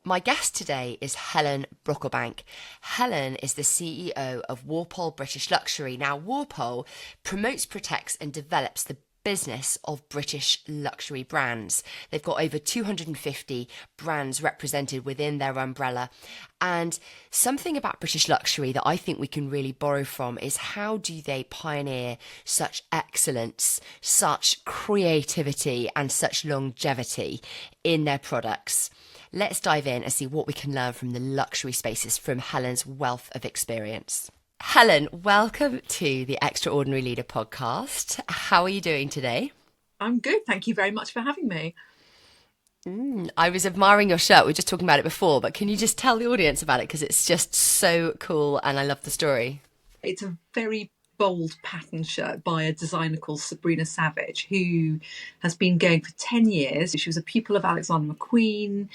My guest today is Helen Brocklebank. Helen is the CEO of Walpole British Luxury. Now, Walpole promotes, protects and develops the business of British luxury brands. They've got over 250 brands represented within their umbrella. And something about British luxury that I think we can really borrow from is how do they pioneer such excellence, such creativity and such longevity in their products. Let's dive in and see what we can learn from the luxury spaces from Helen's wealth of experience. Helen, welcome to the Extraordinary Leader podcast. How are you doing today? I'm good. Thank you very much for having me. I was admiring your shirt. We were just talking about it before, but can you just tell the audience about it? Because it's just so cool and I love the story. It's a very bold pattern shirt by a designer called Sabrina Savage, who has been going for 10 years. She was a pupil of Alexander McQueen.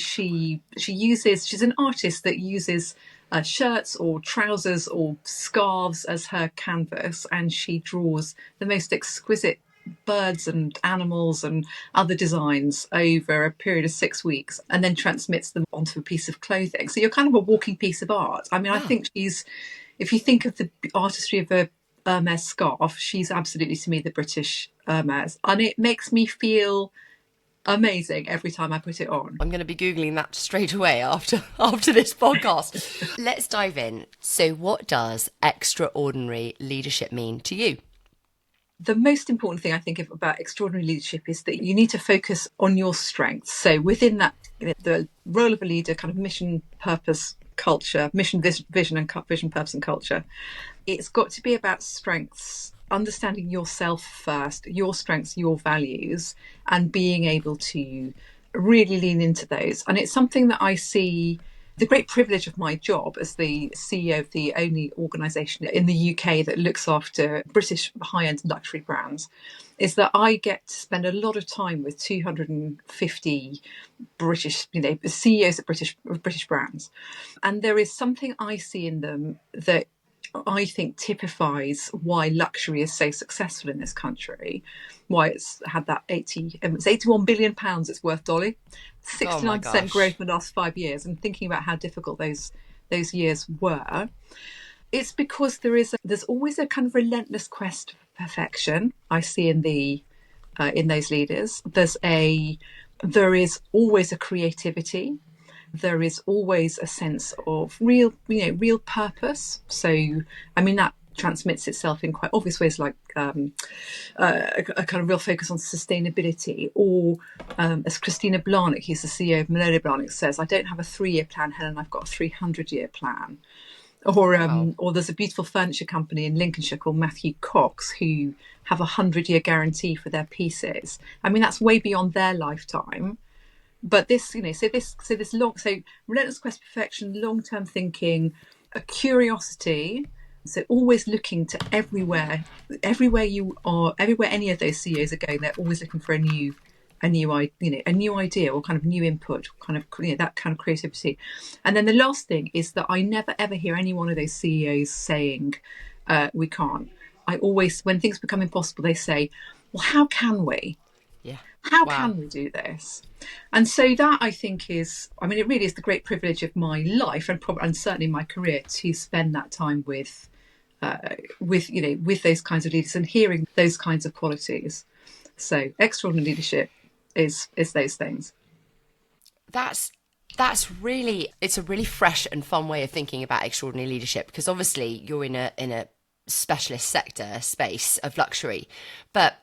She's an artist that uses shirts or trousers or scarves as her canvas, and she draws the most exquisite birds and animals and other designs over a period of 6 weeks and then transmits them onto a piece of clothing. So you're kind of a walking piece of art. I mean, I think if you think of the artistry of a Hermes scarf, she's absolutely, to me, the British Hermes. And it makes me feel amazing every time I put it on. I'm going to be Googling that straight away after this podcast. Let's dive in. So what does extraordinary leadership mean to you? The most important thing I think about extraordinary leadership is that you need to focus on your strengths. So within that, the role of a leader, kind of mission, purpose, culture, mission, vision, purpose and culture. It's got to be about strengths, understanding yourself first, your strengths, your values, and being able to really lean into those. And it's something that I see the great privilege of my job as the CEO of the only organisation in the UK that looks after British high-end luxury brands is that I get to spend a lot of time with 250 British, CEOs of British brands. And there is something I see in them that I think typifies why luxury is so successful in this country, why it's had that 81 billion pounds it's worth, Dolly, 69% growth in the last 5 years. And thinking about how difficult those years were, it's because there's always a kind of relentless quest for perfection. I see in those leaders. There is always a creativity. There is always a sense of real purpose. So, I mean, that transmits itself in quite obvious ways, like a kind of real focus on sustainability. Or as Christina Blarnick, who's the CEO of Manolo Blahnik, says, I don't have a 3-year plan, Helen, I've got a 300-year plan. Or there's a beautiful furniture company in Lincolnshire called Matthew Cox who have a 100-year guarantee for their pieces. I mean, that's way beyond their lifetime. But this, so relentless quest for perfection, long-term thinking, a curiosity. So always looking to everywhere you are, everywhere any of those CEOs are going, they're always looking for a new idea or kind of new input, kind of that kind of creativity. And then the last thing is that I never ever hear any one of those CEOs saying we can't. I always, when things become impossible, they say, well, how can we? Yeah. How can we do this? And so that, I think, it really is the great privilege of my life and certainly my career to spend that time with those kinds of leaders and hearing those kinds of qualities. So extraordinary leadership is those things. That's really, it's a really fresh and fun way of thinking about extraordinary leadership, because obviously you're in a specialist sector space of luxury, but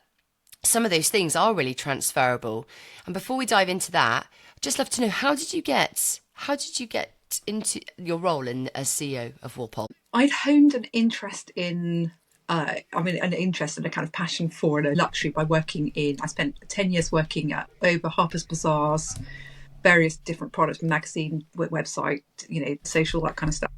some of those things are really transferable. And before we dive into that, I'd just love to know, how did you get into your role as CEO of Walpole? I'd honed an interest in an interest and a kind of passion for luxury by I spent 10 years working at over Harper's Bazaar's various different products, magazine, website, social, that kind of stuff.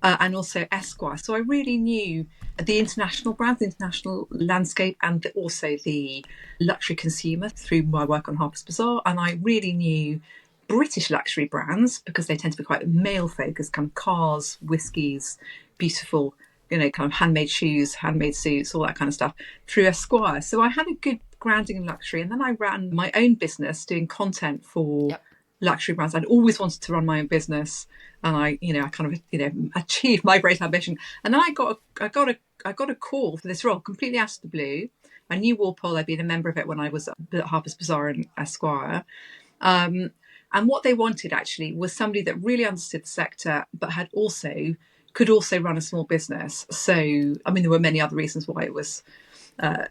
And also Esquire. So I really knew the international brand, the international landscape, and also the luxury consumer through my work on Harper's Bazaar. And I really knew British luxury brands because they tend to be quite male-focused, kind of cars, whiskies, beautiful, kind of handmade shoes, handmade suits, all that kind of stuff through Esquire. So I had a good grounding in luxury. And then I ran my own business doing content for luxury brands. I'd always wanted to run my own business, and I kind of, achieved my great ambition. And then I got a call for this role completely out of the blue. I knew Walpole. I'd been a member of it when I was at Harper's Bazaar and Esquire. And what they wanted actually was somebody that really understood the sector, but could also run a small business. So, I mean, there were many other reasons why it was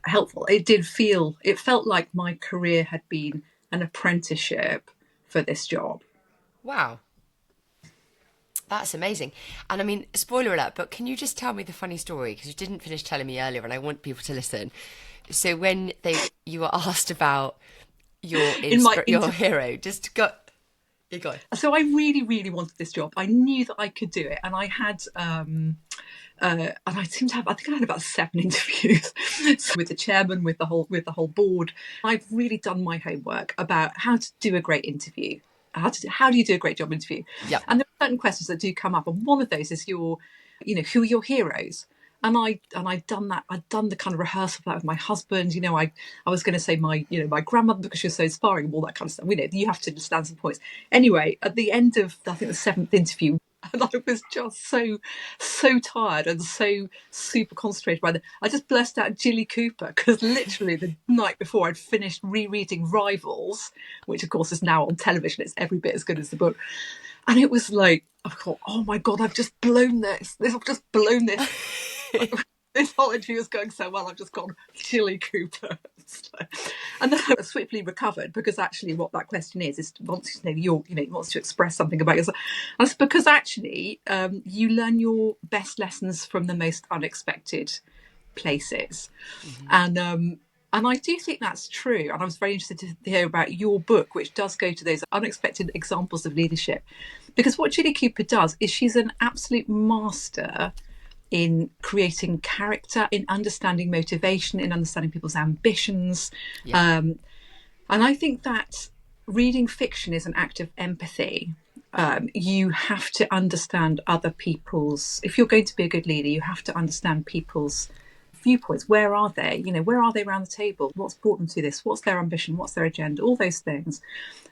helpful. It felt like my career had been an apprenticeship for this job. Wow. That's amazing. And I mean, spoiler alert, but can you just tell me the funny story? Because you didn't finish telling me earlier and I want people to listen. So when you were asked about your hero, just go. You go. So I really, really wanted this job. I knew that I could do it. And I had, and I seem to have, I think I had about 7 interviews with the chairman, with the whole board. I've really done my homework about how to do a great interview. How do you do a great job interview? Yep. And there are certain questions that do come up, and one of those is who are your heroes? And I'd done that. I'd done the kind of rehearsal for that with my husband. I was going to say my grandmother, because she was so inspiring and all that kind of stuff. You have to understand some points. Anyway, at the end of, I think, the 7th interview, and I was just so tired and so super concentrated by I just burst out Jilly Cooper, because literally the night before I'd finished rereading Rivals, which of course is now on television. It's every bit as good as the book. And it was like, I thought, oh my God, I've just blown this. I've just blown this. This whole interview is going so well, I've just gone Jilly Cooper. And then I swiftly recovered, because actually what that question is wants to express something about yourself. And it's because actually you learn your best lessons from the most unexpected places. Mm-hmm. And I do think that's true. And I was very interested to hear about your book, which does go to those unexpected examples of leadership. Because what Jilly Cooper does is she's an absolute master in creating character, in understanding motivation, in understanding people's ambitions. Yeah. And I think that reading fiction is an act of empathy. You have to understand other people's, if you're going to be a good leader, you have to understand people's viewpoints. Where are they? Where are they around the table? What's brought them to this? What's their ambition? What's their agenda? All those things.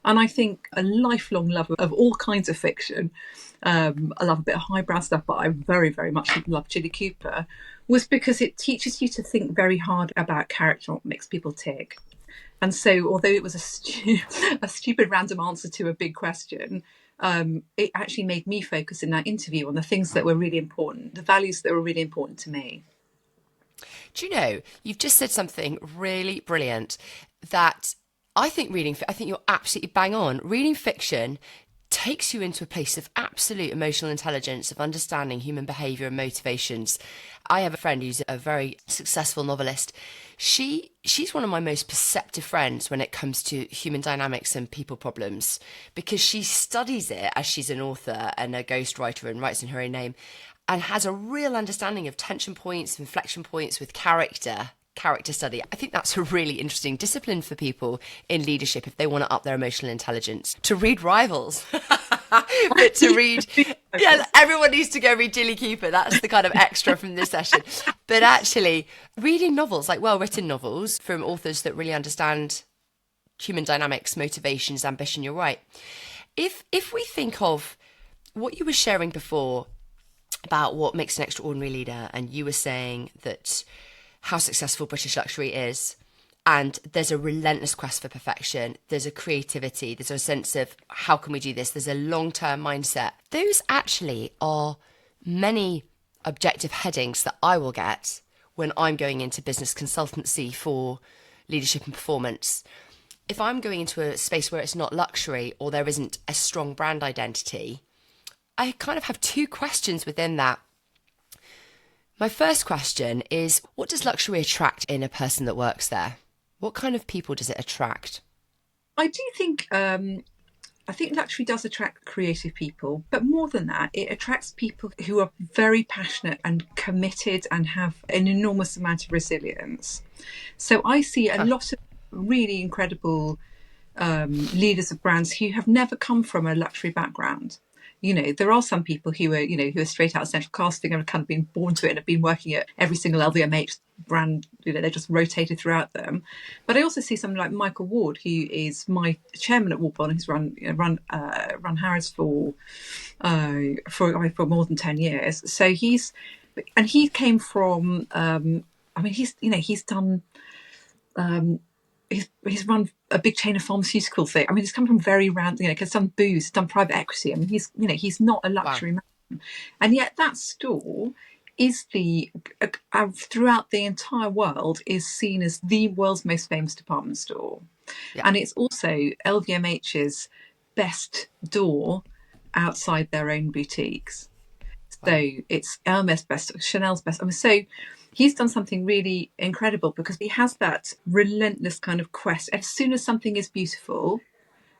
And I think a lifelong love of all kinds of fiction, I love a bit of highbrow stuff, but I very, very much love Jilly Cooper, was because it teaches you to think very hard about character, what makes people tick. And so, although it was a stupid random answer to a big question, it actually made me focus in that interview on the things that were really important, the values that were really important to me. Do you know, you've just said something really brilliant that I think you're absolutely bang on. Reading fiction takes you into a place of absolute emotional intelligence, of understanding human behaviour and motivations. I have a friend who's a very successful novelist. She's one of my most perceptive friends when it comes to human dynamics and people problems, because she studies it as she's an author and a ghostwriter and writes in her own name, and has a real understanding of tension points, inflection points with character study. I think that's a really interesting discipline for people in leadership if they want to up their emotional intelligence. To read Rivals, but to read, yeah, everyone needs to go read Jilly Cooper. That's the kind of extra from this session. But actually, reading novels, like well-written novels from authors that really understand human dynamics, motivations, ambition, you're right. If we think of what you were sharing before about what makes an extraordinary leader, and you were saying that how successful British luxury is, and there's a relentless quest for perfection, there's a creativity, there's a sense of how can we do this, there's a long-term mindset. Those actually are many objective headings that I will get when I'm going into business consultancy for leadership and performance. If I'm going into a space where it's not luxury or there isn't a strong brand identity, I kind of have 2 questions within that. My first question is, what does luxury attract in a person that works there? What kind of people does it attract? I do think, I think luxury does attract creative people, but more than that, it attracts people who are very passionate and committed and have an enormous amount of resilience. So I see a lot of really incredible leaders of brands who have never come from a luxury background. There are some people who are, who are straight out of central casting and have kind of been born to it and have been working at every single LVMH brand. They're just rotated throughout them. But I also see someone like Michael Ward, who is my chairman at Walpole, and who's run Harrods for more than 10 years. So he came from. He's done. He's run a big chain of pharmaceutical thing. I mean, he's come from very round, because done booze, done private equity. I mean, he's not a luxury man, and yet that store is throughout the entire world is seen as the world's most famous department store, and it's also LVMH's best door outside their own boutiques. So it's Hermes best, Chanel's best. I mean, so he's done something really incredible because he has that relentless kind of quest. As soon as something is beautiful,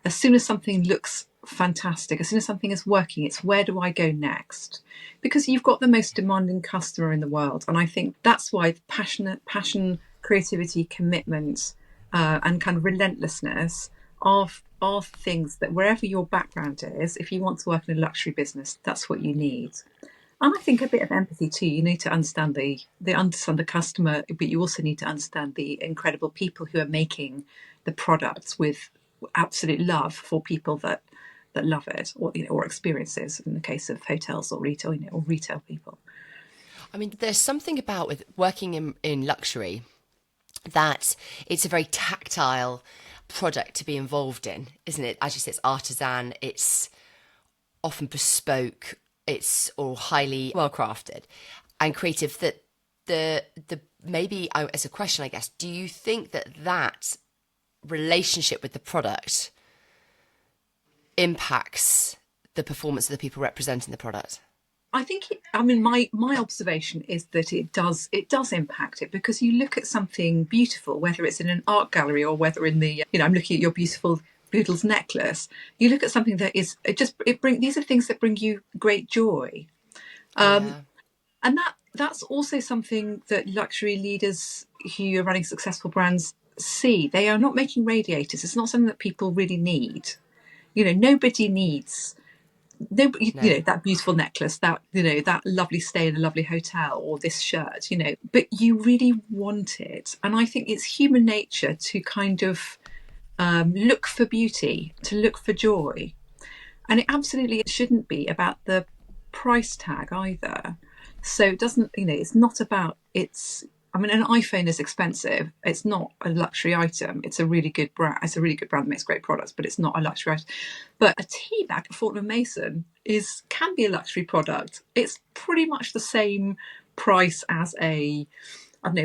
as soon as something looks fantastic, as soon as something is working, it's where do I go next? Because you've got the most demanding customer in the world. And I think that's why passion, creativity, commitment, and kind of relentlessness are things that wherever your background is, if you want to work in a luxury business, that's what you need. And I think a bit of empathy too. You need to understand the customer, but you also need to understand the incredible people who are making the products with absolute love for people that love it, or experiences in the case of hotels or retail people. I mean, there's something about with working in luxury that it's a very tactile product to be involved in, isn't it? As you say, it's artisan, it's often bespoke, it's all highly well crafted and creative. That the maybe as a question, I guess, do you think that relationship with the product impacts the performance of the people representing the product? I think, my observation is that it does impact it, because you look at something beautiful, whether it's in an art gallery or whether in the, I'm looking at your beautiful Boodle's necklace. You look at something that is, these are things that bring you great joy. And that's also something that luxury leaders who are running successful brands see. They are not making radiators. It's not something that people really need. Nobody needs that beautiful necklace, that that lovely stay in a lovely hotel, or this shirt, but you really want it. And I think it's human nature to kind of look for beauty, to look for joy. And it shouldn't be about the price tag either. So it doesn't, it's not about, an iPhone is expensive. It's not a luxury item. It's a really good brand. It's a really good brand that makes great products, but it's not a luxury item. But a tea bag at Fortnum & Mason can be a luxury product. It's pretty much the same price as a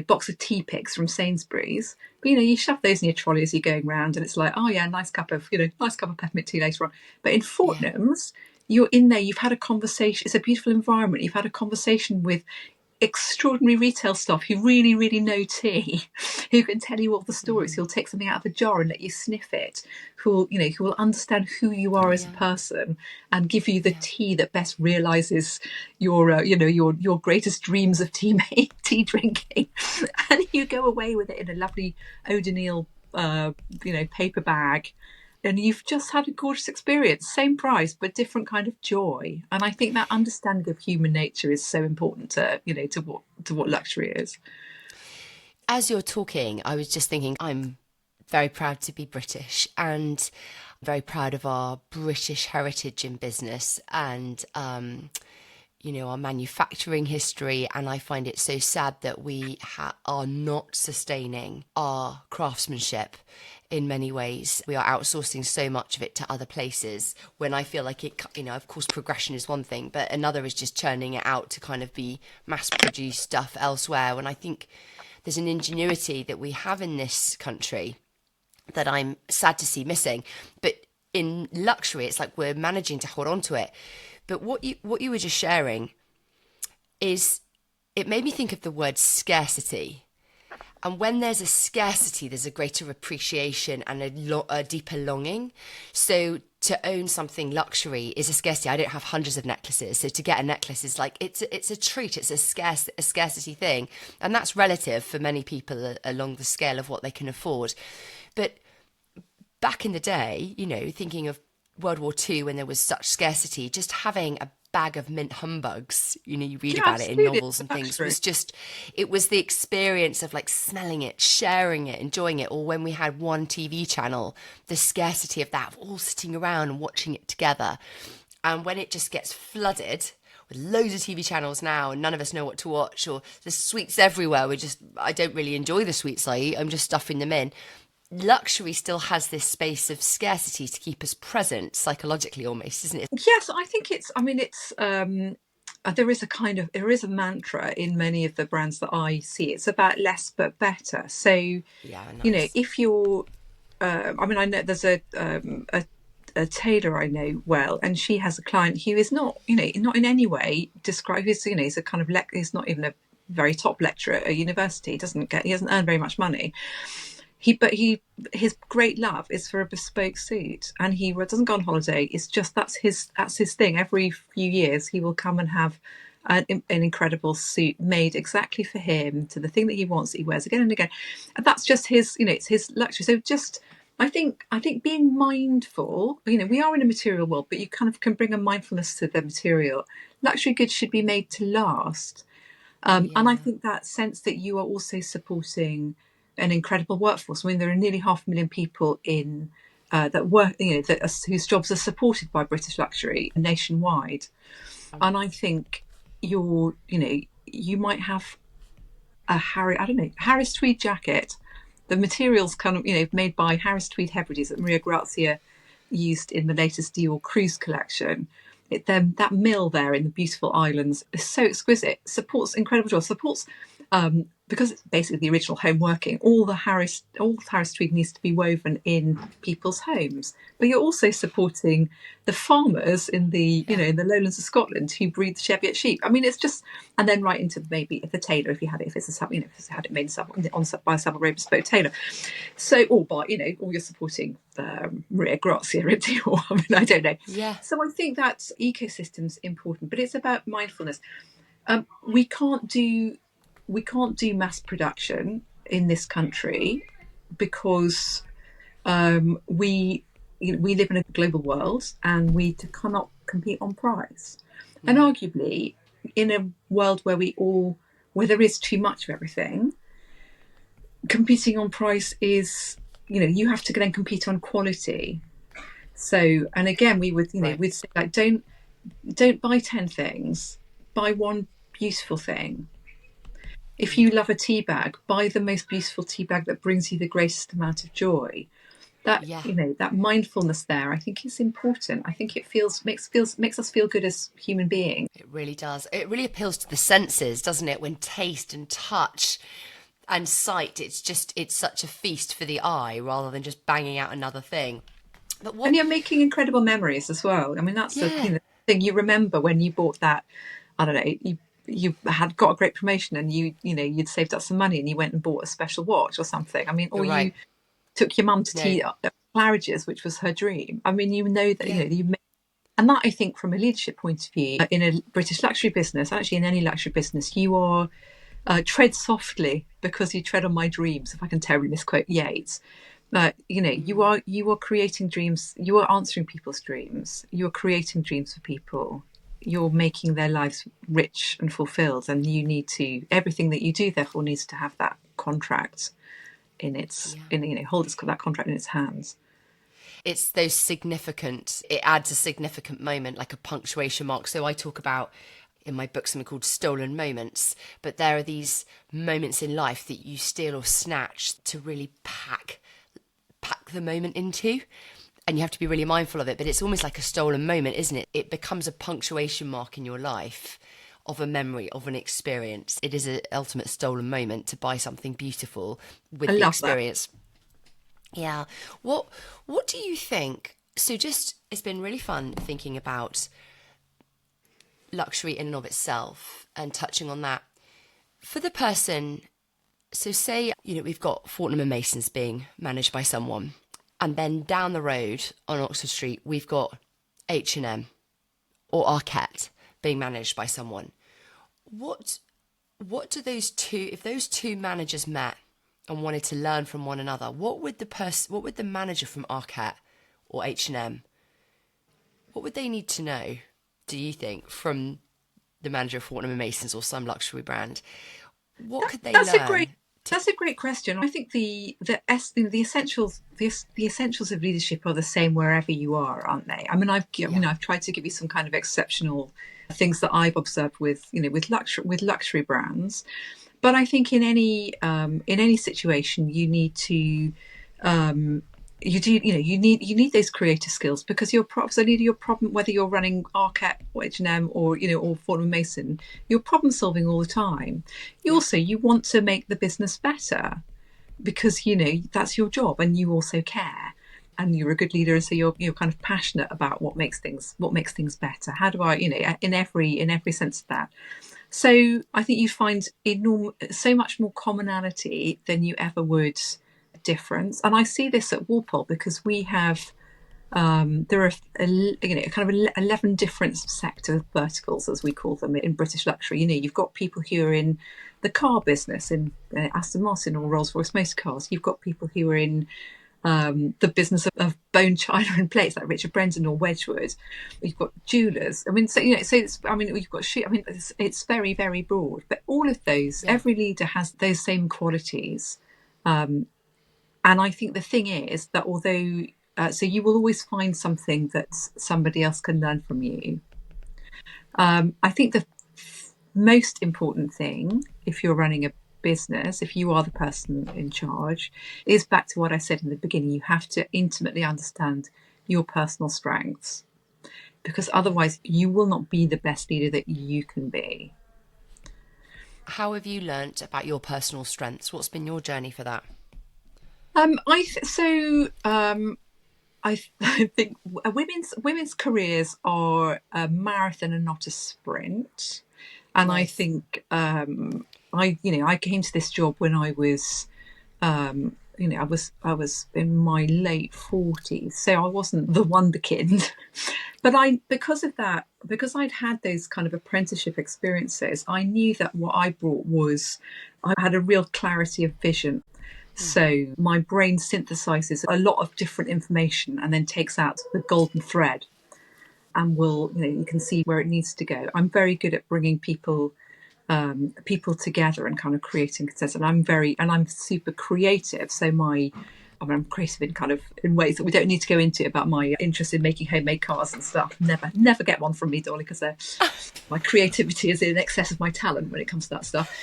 box of tea picks from Sainsbury's. But you shove those in your trolley as you're going round, and it's like, oh yeah, nice cup of peppermint tea later on. But in Fortnum's, you're in there, you've had a conversation. It's a beautiful environment. You've had a conversation with extraordinary retail staff who really, really know tea, who can tell you all the stories, who'll take something out of a jar and let you sniff it, who will understand who you are as a person and give you the tea that best realizes your greatest dreams of tea drinking. And you go away with it in a lovely O'Donnell paper bag, and you've just had a gorgeous experience. Same price, but different kind of joy. And I think that understanding of human nature is so important to what luxury is. As you're talking, I was just thinking, I'm very proud to be British and very proud of our British heritage in business and our manufacturing history. And I find it so sad that we are not sustaining our craftsmanship. In many ways, we are outsourcing so much of it to other places, when I feel like it, of course, progression is one thing, but another is just churning it out to kind of be mass-produced stuff elsewhere. When I think there's an ingenuity that we have in this country that I'm sad to see missing. But in luxury, it's like we're managing to hold on to it. But what you were just sharing is, it made me think of the word scarcity. And when there's a scarcity, there's a greater appreciation and a deeper longing. So to own something luxury is a scarcity. I don't have hundreds of necklaces. So to get a necklace is like, it's a treat. It's a scarcity thing. And that's relative for many people along the scale of what they can afford. But back in the day, thinking of World War II, when there was such scarcity, just having a bag of mint humbugs, you read Yeah, about it in absolutely. novels and things, Luxury. was just, it was the experience of like smelling it, sharing it, enjoying it. Or when we had one TV channel, the scarcity of that, of all sitting around and watching it together. And when it just gets flooded with loads of TV channels now and none of us know what to watch, or there's sweets everywhere, I don't really enjoy the sweets I eat, I'm just stuffing them in. Luxury still has this space of scarcity to keep us present psychologically almost, isn't it? Yes, I think it's. I mean, it's. There is a mantra in many of the brands that I see. It's about less but better. So, Yeah, nice. if you're, I mean, I know there's a tailor I know well, and she has a client who is not, not in any way described. He's a kind of he's not even a very top lecturer at a university. He doesn't earn very much money. His great love is for a bespoke suit, and he doesn't go on holiday. It's just that's his thing. Every few years, he will come and have an incredible suit made exactly for him to the thing that he wants. That he wears again and again, and that's just his. It's his luxury. So just. I think being mindful, we are in a material world, but you kind of can bring a mindfulness to the material. Luxury goods should be made to last. And I Yeah. think that sense that you are also supporting an incredible workforce. I mean, there are nearly 500,000 people in that work, whose jobs are supported by British Luxury nationwide. And I think you might have Harris tweed jacket. The materials kind of, made by Harris Tweed Hebrides that Maria Grazia used in the latest Dior Cruise collection. That mill there in the beautiful islands is so exquisite. Supports incredible joy. Supports because it's basically the original home working. All Harris tweed needs to be woven in people's homes. But you're also supporting the farmers in Yeah. in the lowlands of Scotland who breed the Cheviot sheep. I mean, it's just, and then right into maybe if the tailor, if it's had it made by a Savile Row bespoke tailor. So, or you're supporting Maria Grazia at Dior. I mean, I don't know. Yeah. So I think that ecosystem's important, but it's about mindfulness. We can't do mass production in this country because we live in a global world and we cannot compete on price. And No. arguably, in a world where there is too much of everything, competing on price is, you have to then compete on quality. So, and again, Right. we'd say like, don't buy 10 things, buy one beautiful thing. If you Yeah. love a tea bag, buy the most beautiful tea bag that brings you the greatest amount of joy. That Yeah. that mindfulness there, I think is important. I think it makes us feel good as human beings. It really does. It really appeals to the senses, doesn't it? When taste and touch and sight, it's such a feast for the eye rather than just banging out another thing. But And what, you're making incredible memories as well. I mean, that's the yeah, thing you remember when you bought that. I don't know. You had got a great promotion and you'd saved up some money and you went and bought a special watch or something. I mean, or you're you right. took your mum to No, tea at Claridge's, which was her dream. I mean, you know that yeah, and that I think from a leadership point of view, in a British luxury business, actually in any luxury business, you are tread softly because you tread on my dreams. If I can terribly misquote Yeats, you are creating dreams. You are answering people's dreams. You are creating dreams for people. You're making their lives rich and fulfilled, and everything that you do therefore needs to have that contract yeah. hold that contract in its hands. It's those significant, it adds a significant moment, like a punctuation mark. So I talk about in my book something called stolen moments, but there are these moments in life that you steal or snatch to really pack the moment into. And you have to be really mindful of it, but it's almost like a stolen moment, isn't it? It becomes a punctuation mark in your life of a memory, of an experience. It is an ultimate stolen moment to buy something beautiful I with the love that. experience. Yeah. What do you think? So just it's been really fun thinking about luxury in and of itself and touching on that. For the person, so say, we've got Fortnum and Masons being managed by someone, and then down the road on Oxford Street, we've got H&M or Arquette being managed by someone. What do those two, if those two managers met and wanted to learn from one another, what would the manager from Arquette or H&M What would they need to know, do you think, from the manager of Fortnum and Masons or some luxury brand? What could they That's a great learn? that's a great question. I think the essentials the essentials of leadership are the same wherever you are, aren't they? I mean, I've tried to give you some kind of exceptional things that I've observed with luxury brands, but I think in any situation you need to you need those creative skills, because your problem, whether you're running Arquette or H&M or or Fortnum Mason, you're problem solving all the time. You want to make the business better, because that's your job, and you also care, and you're a good leader, and so you're kind of passionate about what makes things better. How do I, in every sense of that. So I think you find so much more commonality than you ever would difference. And I see this at Walpole, because we have there are kind of 11 different sector verticals, as we call them, in British luxury. You've got people who are in the car business, in Aston Martin or Rolls-Royce motor cars. You've got people who are in the business of bone china and plates, like Richard Brendan or Wedgwood. You've got jewelers. I mean, so it's, I mean, you've got I mean, it's very, very broad. But all of those, every leader has those same qualities. And I think the thing is that although, so you will always find something that somebody else can learn from you. I think the most important thing, if you're running a business, if you are the person in charge, is back to what I said in the beginning. You have to intimately understand your personal strengths, because otherwise you will not be the best leader that you can be. How have you learnt about your personal strengths? What's been your journey for that? I think women's careers are a marathon and not a sprint. And nice. I think I came to this job when I was I was in my late 40s, so I wasn't the wonderkind. But because I'd had those kind of apprenticeship experiences, I knew that what I brought was, I had a real clarity of vision. So my brain synthesizes a lot of different information and then takes out the golden thread, and you can see where it needs to go. I'm very good at bringing people together and kind of creating consensus. And I'm super creative. So I'm creative in ways that we don't need to go into, about my interest in making homemade cars and stuff. Never get one from me, Dolly, because my creativity is in excess of my talent when it comes to that stuff.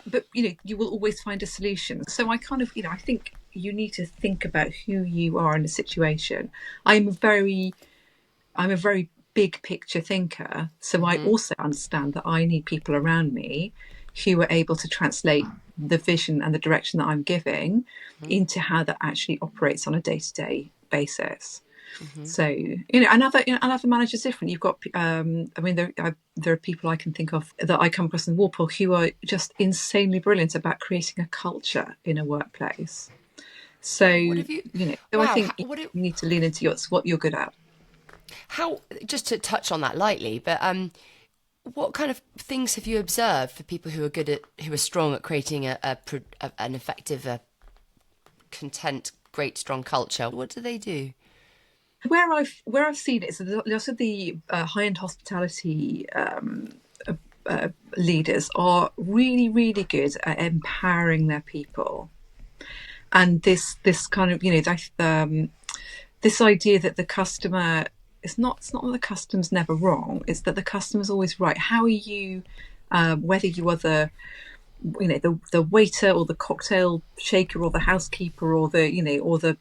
But you will always find a solution. So I think you need to think about who you are in a situation. I'm a very big picture thinker, so I also understand that I need people around me who are able to translate the vision and the direction that I'm giving into how that actually operates on a day-to-day basis. So another manager's different. You've got there are people I can think of that I come across in Walpole who are just insanely brilliant about creating a culture in a workplace. So I think you need to lean into what you're good at. How, just to touch on that lightly, but what kind of things have you observed for people who are strong at creating an effective, content, great, strong culture? What do they do? Where I've seen it is lots of the high-end hospitality leaders are really, really good at empowering their people, and this kind of this idea that the customer, it's not that the customer's never wrong, it's that the customer's always right. How are you, whether you are the waiter or the cocktail shaker or the housekeeper or the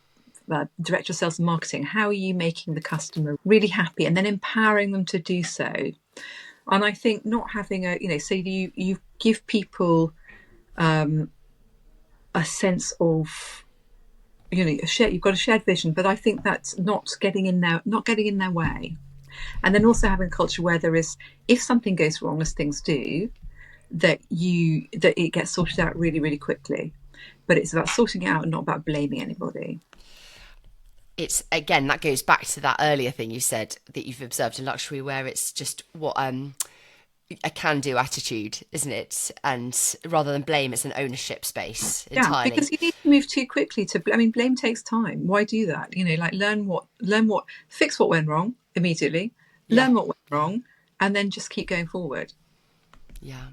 director of sales and marketing, how are you making the customer really happy and then empowering them to do so? And I think not having so you give people a sense of you've got a shared vision, but I think that's not getting in their way. And then also having a culture where there is, if something goes wrong, as things do, that it gets sorted out really, really quickly. But it's about sorting it out and not about blaming anybody. It's, again, that goes back to that earlier thing you said that you've observed in luxury, where it's just what a can-do attitude, isn't it? And rather than blame, it's an ownership space Yeah, entirely. because you need to move too quickly to. I mean, blame takes time. Why do that? Like fix what went wrong immediately, Yeah, learn what went yeah, wrong, and then just keep going forward. yeah.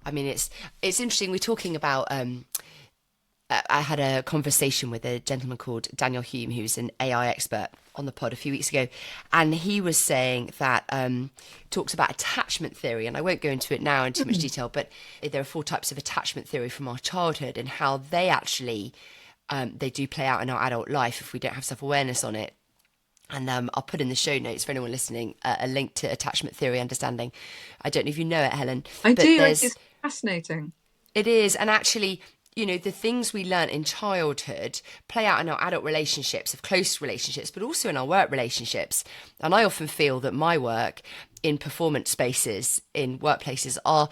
I mean, it's interesting. We're talking about. I had a conversation with a gentleman called Daniel Hume, who's an AI expert, on the pod a few weeks ago, and he was saying that talks about attachment theory, and I won't go into it now in too much detail, but there are 4 types of attachment theory from our childhood and how they actually they do play out in our adult life if we don't have self-awareness on it. And I'll put in the show notes for anyone listening a link to attachment theory understanding. I don't know if you know it, Helen, I but do. It's fascinating. it is. And actually, the things we learn in childhood play out in our adult relationships, of close relationships, but also in our work relationships. And I often feel that my work in performance spaces, in workplaces, are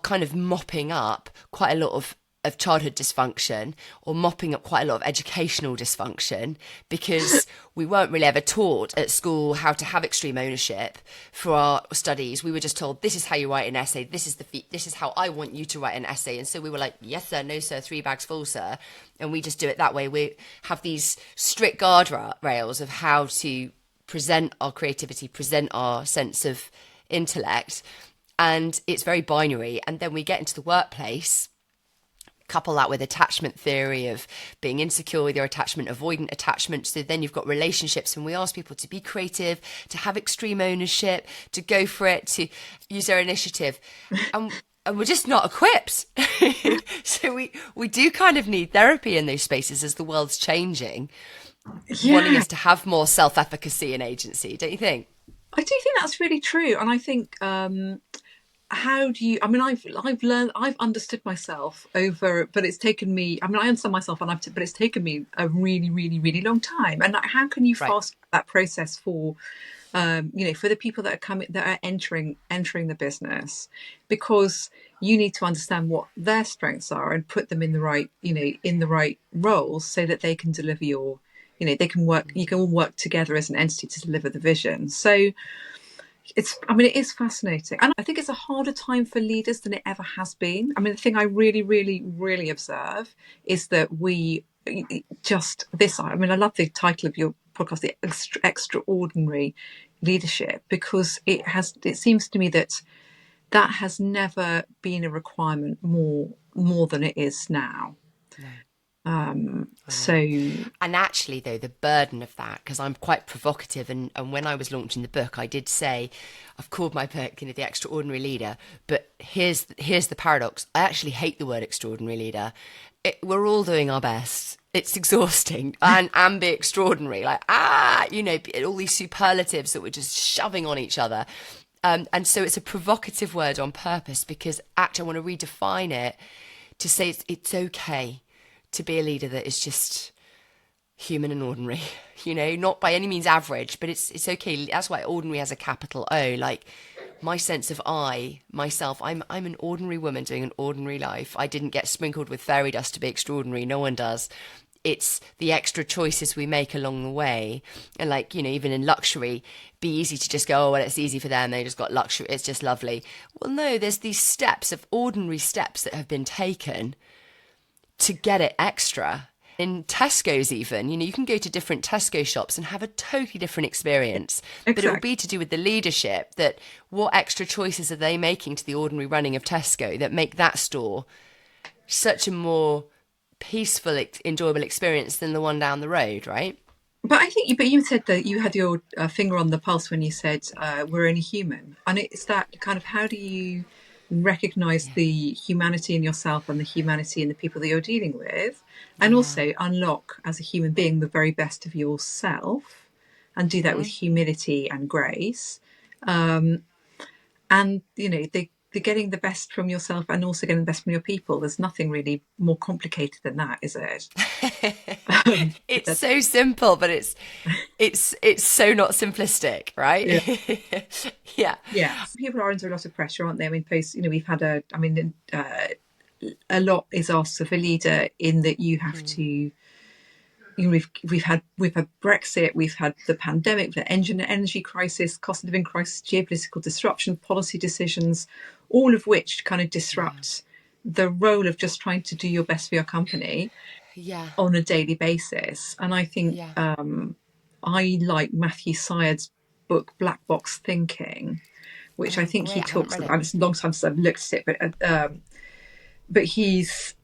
kind of mopping up quite a lot of childhood dysfunction, or mopping up quite a lot of educational dysfunction, because we weren't really ever taught at school how to have extreme ownership for our studies. We were just told, this is how you write an essay, this is how I want you to write an essay. And so we were like, yes sir, no sir, 3 bags full sir, and we just do it that way. We have these strict guardrails of how to present our creativity, present our sense of intellect, and it's very binary. And then we get into the workplace, couple that with attachment theory of being insecure with your attachment, avoidant attachment. So then you've got relationships, and we ask people to be creative, to have extreme ownership, to go for it, to use their initiative. And we're just not equipped. So we do kind of need therapy in those spaces as the world's changing, wanting Yeah, us to have more self-efficacy and agency, don't you think? I do think that's really true, and I think how do you? I mean, I've learned, I've understood myself over, but it's taken me. I mean, I understand myself, and but it's taken me a really, really, really long time. And like, how can you Right. fast that process for, for the people that are entering the business, because you need to understand what their strengths are and put them in the right, in the right roles so that they can deliver your, they can work. You can all work together as an entity to deliver the vision. So it is fascinating. And I think it's a harder time for leaders than it ever has been. I mean, the thing I really, really, really observe is that I love the title of your podcast, The Extraordinary Leadership, because it seems to me that has never been a requirement more than it is now. No. I So, know. And actually, though, the burden of that, because I'm quite provocative, and when I was launching the book, I did say, I've called my book, The Extraordinary Leader, but here's the paradox. I actually hate the word extraordinary leader. We're all doing our best. It's exhausting and be extraordinary. Like, all these superlatives that we're just shoving on each other. And so it's a provocative word on purpose, because actually I want to redefine it to say it's okay to be a leader that is just human and ordinary, not by any means average, but it's okay. That's why ordinary has a capital O. Like, my sense of myself, I'm an ordinary woman doing an ordinary life. I didn't get sprinkled with fairy dust to be extraordinary. No one does. It's the extra choices we make along the way. And like, even in luxury, be easy to just go, oh, well, it's easy for them. They just got luxury. It's just lovely. Well, no, there's these ordinary steps that have been taken to get it extra. In Tesco's even, you can go to different Tesco shops and have a totally different experience. exactly. But it will be to do with the leadership, that what extra choices are they making to the ordinary running of Tesco that make that store such a more peaceful, enjoyable experience than the one down the road, right? But you said that you had your finger on the pulse when you said we're only human, and it's that kind of, how do you recognize the humanity in yourself and the humanity in the people that you're dealing with, and also unlock as a human being the very best of yourself, and do that with humility and grace, and the getting the best from yourself and also getting the best from your people. There's nothing really more complicated than that, is it? It's so simple, but it's so not simplistic, right? Yeah. Yeah. Yeah, people are under a lot of pressure, aren't they? I mean, we've had a lot is asked of a leader, in that you have to, we've had Brexit, we've had the pandemic, the energy crisis, cost of living crisis, geopolitical disruption, policy decisions, all of which kind of disrupt the role of just trying to do your best for your company Yeah. on a daily basis. And I think Yeah. I like Matthew Syed's book Black Box Thinking, which I Oh, think he great. I haven't talks read it. about. It's a long time since I've looked at it, but he's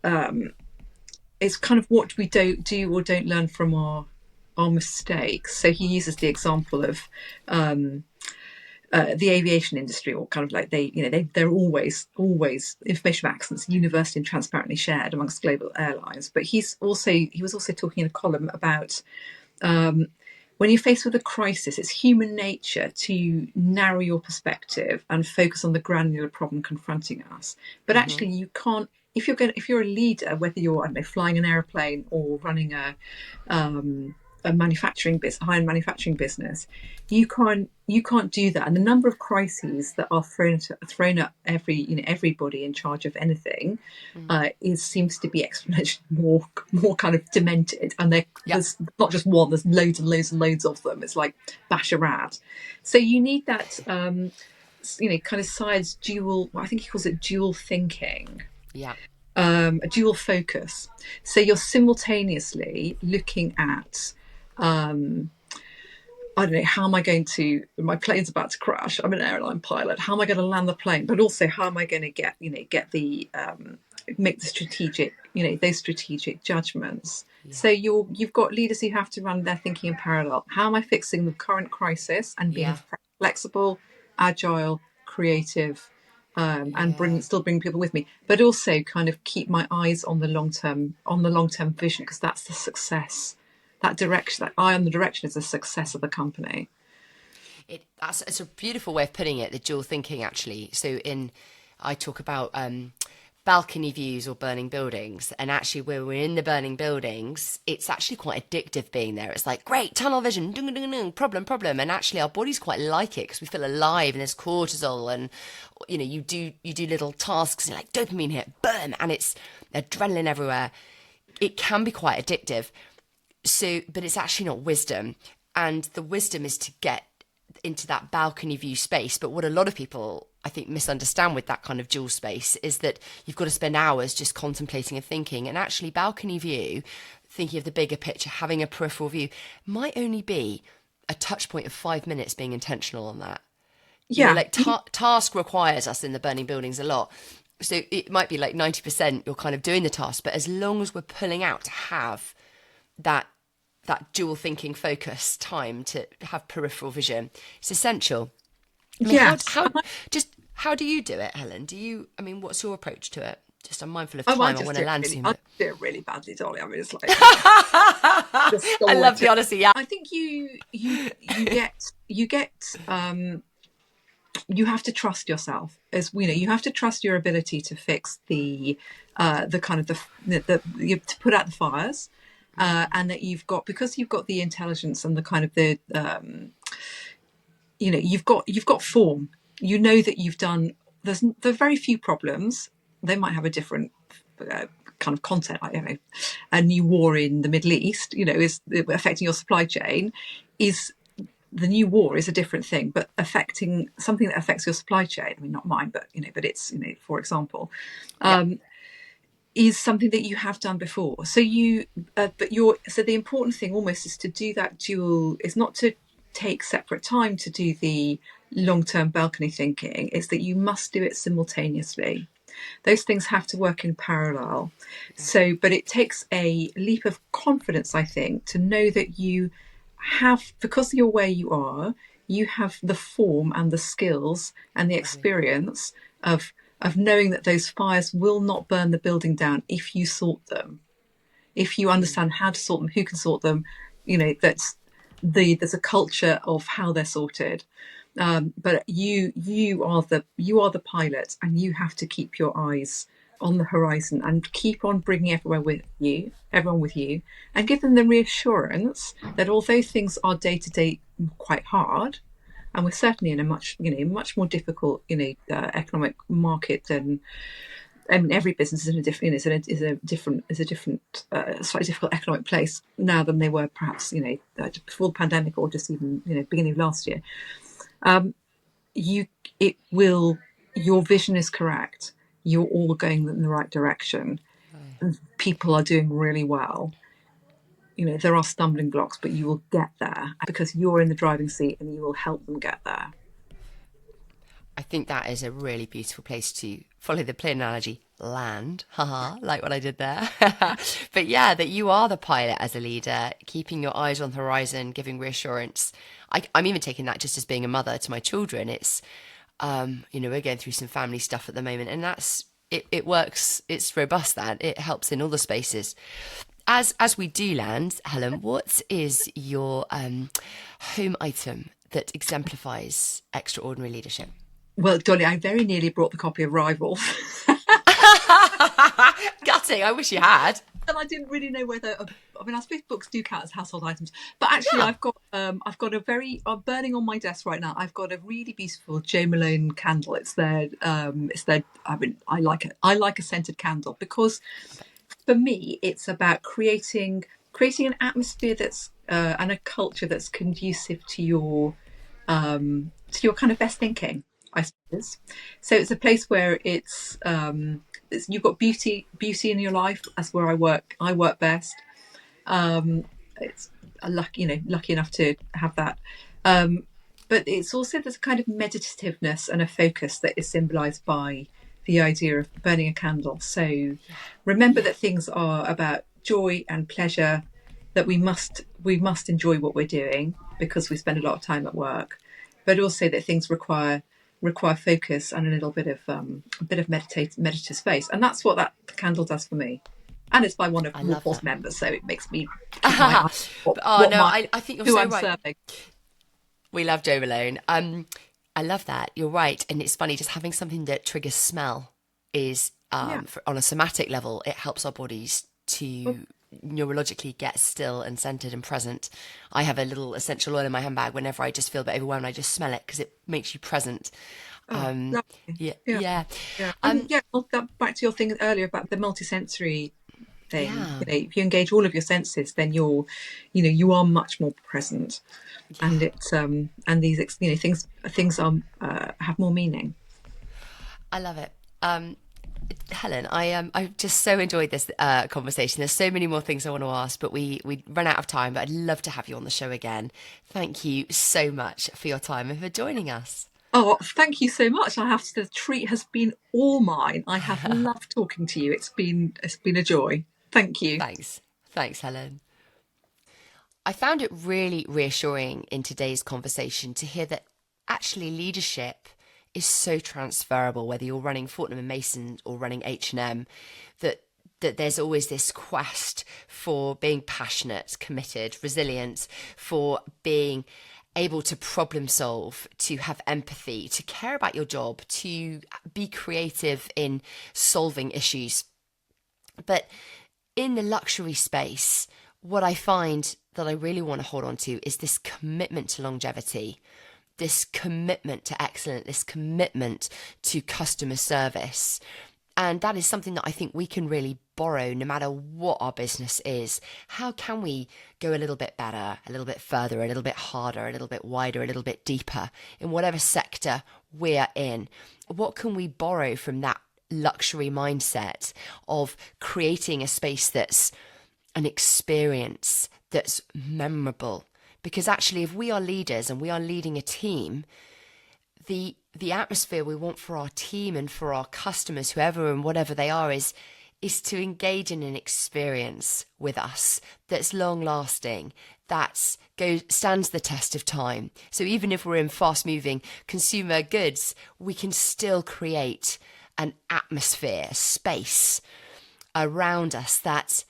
it's kind of what we don't do or don't learn from our mistakes. So he uses the example of the aviation industry, or kind of like they're always information of accidents universally and transparently shared amongst global airlines. But he was also talking in a column about when you're faced with a crisis, it's human nature to narrow your perspective and focus on the granular problem confronting us. But actually, you can't. If you're a leader, whether you're, I don't know, flying an airplane or running a manufacturing business, high-end manufacturing business, you can't do that. And the number of crises that are thrown at everybody in charge of anything seems to be exponentially more kind of demented. And there's not just one; there's loads and loads and loads of them. It's like Basharad. So you need that kind of sides dual. I think he calls it dual thinking. Yeah. A dual focus. So you're simultaneously looking at, I don't know, how am I going to, my plane's about to crash, I'm an airline pilot, how am I going to land the plane? But also, how am I going to make the strategic, those strategic judgments. So you've got leaders who have to run their thinking in parallel. How am I fixing the current crisis and being flexible, agile, creative, and still bring people with me, but also kind of keep my eyes on the long term vision, because that's the success. That direction, that eye on the direction, is the success of the company. It's a beautiful way of putting it, the dual thinking, actually. So I talk about balcony views or burning buildings, and actually when we're in the burning buildings, it's actually quite addictive being there. It's like, great, tunnel vision, dung, dung, dung, problem, and actually our bodies quite like it because we feel alive and there's cortisol, and you do little tasks and like dopamine hit, boom, and it's adrenaline everywhere. It can be quite addictive. So, but it's actually not wisdom, and the wisdom is to get into that balcony view space. But what a lot of people, I think, misunderstand with that kind of dual space is that you've got to spend hours just contemplating and thinking. And actually, balcony view, thinking of the bigger picture, having a peripheral view, might only be a touch point of 5 minutes being intentional on that. Task requires us in the burning buildings a lot. So it might be like 90% you're kind of doing the task, but as long as we're pulling out to have that dual thinking focus time to have peripheral vision, it's essential. I mean, how do you do it, Helen? What's your approach to it? Just, I'm mindful of time. I want to land soon. I do it really badly, Dolly. I mean, it's like I love the honesty. Yeah, I think you have to trust yourself, as you have to trust your ability to fix the kind of the to put out the fires. And that because you've got the intelligence and the kind of the you've got form. That you've done. There are very few problems. They might have a different kind of content. Like, a new war in the Middle East, is affecting your supply chain. The new war is a different thing, but affecting something that affects your supply chain. I mean, not mine, but but it's for example. Is something that you have done before. So the important thing almost is to do that dual, is not to take separate time to do the long-term balcony thinking, is that you must do it simultaneously. Those things have to work in parallel. So, but it takes a leap of confidence, I think, to know that you have, because you're where you are, you have the form and the skills and the experience of knowing that those fires will not burn the building down if you sort them, if you understand how to sort them, who can sort them. There's a culture of how they're sorted, but you are the pilot, and you have to keep your eyes on the horizon and keep on bringing everyone with you, and give them the reassurance that although things are day to day quite hard, and we're certainly in a much more difficult, economic market than I mean, every business is in a different, slightly difficult economic place now than they were perhaps, before the pandemic or just even, beginning of last year. It will. Your vision is correct. You're all going in the right direction. And people are doing really well. There are stumbling blocks, but you will get there because you're in the driving seat and you will help them get there. I think that is a really beautiful place to follow the plane analogy, land. Haha, like what I did there. But yeah, that you are the pilot as a leader, keeping your eyes on the horizon, giving reassurance. I'm even taking that just as being a mother to my children. It's, we're going through some family stuff at the moment, and it works. It's robust. That it helps in all the spaces. As we do land, Helen, what is your home item that exemplifies extraordinary leadership? Well, Dolly, I very nearly brought the copy of Rivals. Gutting. I wish you had. And I didn't really know whether. I suppose books do count as household items, but actually, yeah. I've got a very burning on my desk right now. I've got a really beautiful Jo Malone candle. It's their. I mean, I like it. I like a scented candle because, for me, it's about creating an atmosphere that's and a culture that's conducive to your kind of best thinking, I suppose. So it's a place where you've got beauty in your life. That's where I work. I work best. It's lucky enough to have that. But it's also there's a kind of meditativeness and a focus that is symbolised by the idea of burning a candle. So remember that things are about joy and pleasure. That we must enjoy what we're doing because we spend a lot of time at work, but also that things require focus and a little bit of meditative space, and that's what that candle does for me. And it's by one of Walpole's members, so it makes me keep my eye I think you're so I'm right. Serving. We love Jo Malone. I love that. You're right, and it's funny just having something that triggers smell is on a somatic level. It helps our bodies to neurologically get still and centered and present. I have a little essential oil in my handbag whenever I just feel a bit overwhelmed. I just smell it because it makes you present. Well, back to your thing earlier about the multisensory thing. If you engage all of your senses, then you are much more present, and it's and these things have more meaning. I love it. Helen, I've just so enjoyed this conversation. There's so many more things I want to ask, but we run out of time. But I'd love to have you on the show again. Thank you so much for your time and for joining us. Oh, thank you so much. The treat has been all mine. I have loved talking to you. It's been a joy. Thank you. Thanks, Helen. I found it really reassuring in today's conversation to hear that actually leadership is so transferable, whether you're running Fortnum & Mason or running H&M, that there's always this quest for being passionate, committed, resilient, for being able to problem solve, to have empathy, to care about your job, to be creative in solving issues. But in the luxury space, what I find that I really want to hold on to is this commitment to longevity, this commitment to excellence, this commitment to customer service. And that is something that I think we can really borrow no matter what our business is. How can we go a little bit better, a little bit further, a little bit harder, a little bit wider, a little bit deeper in whatever sector we're in? What can we borrow from that luxury mindset of creating a space that's an experience that's memorable? Because actually, if we are leaders and we are leading a team, the atmosphere we want for our team and for our customers, whoever and whatever they are, is to engage in an experience with us that's long lasting, that stands the test of time. So even if we're in fast moving consumer goods, we can still create an atmosphere, space around us that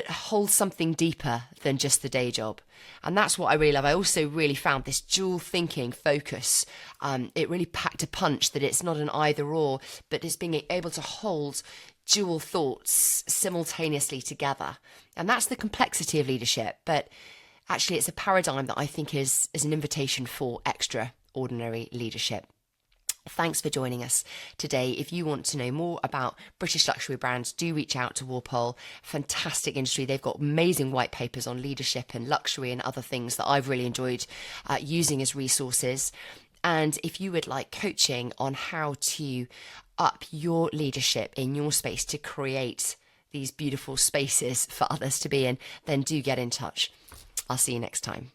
holds something deeper than just the day job. And that's what I really love. I also really found this dual thinking focus. It really packed a punch, that it's not an either or, but it's being able to hold dual thoughts simultaneously together. And that's the complexity of leadership. But actually, it's a paradigm that I think is an invitation for extraordinary leadership. Thanks for joining us today. If you want to know more about British luxury brands, do reach out to Walpole. Fantastic industry. They've got amazing white papers on leadership and luxury and other things that I've really enjoyed using as resources. And if you would like coaching on how to up your leadership in your space to create these beautiful spaces for others to be in, then do get in touch. I'll see you next time.